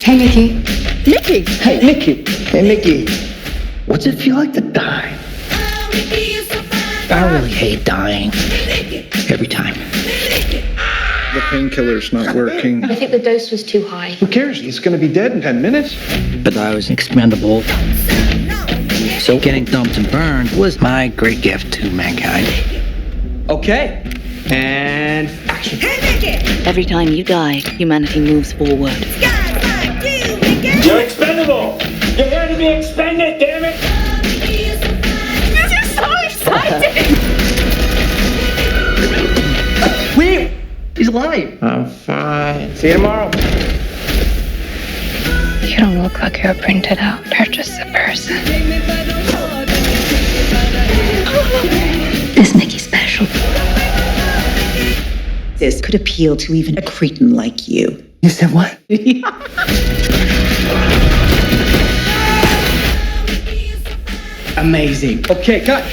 Hey, Mickey. Mickey! Hey, Mickey. Hey, Mickey. What's it feel like to die? I really hate dying. Every time. The painkiller's not working. I think the dose was too high. Who cares? He's gonna be dead in 10 minutes. But I was expendable. So getting dumped and burned was my great gift to mankind. Okay, and action. Every time you die, humanity moves forward. You're expendable! You're here to be expended, damn it! This is so exciting! Wait, he's alive. I'm fine. See you tomorrow. You don't look like you're printed out. You're just a person. Is Mickey special? This could appeal to even a cretin like you. You said what? Amazing. Okay, cut.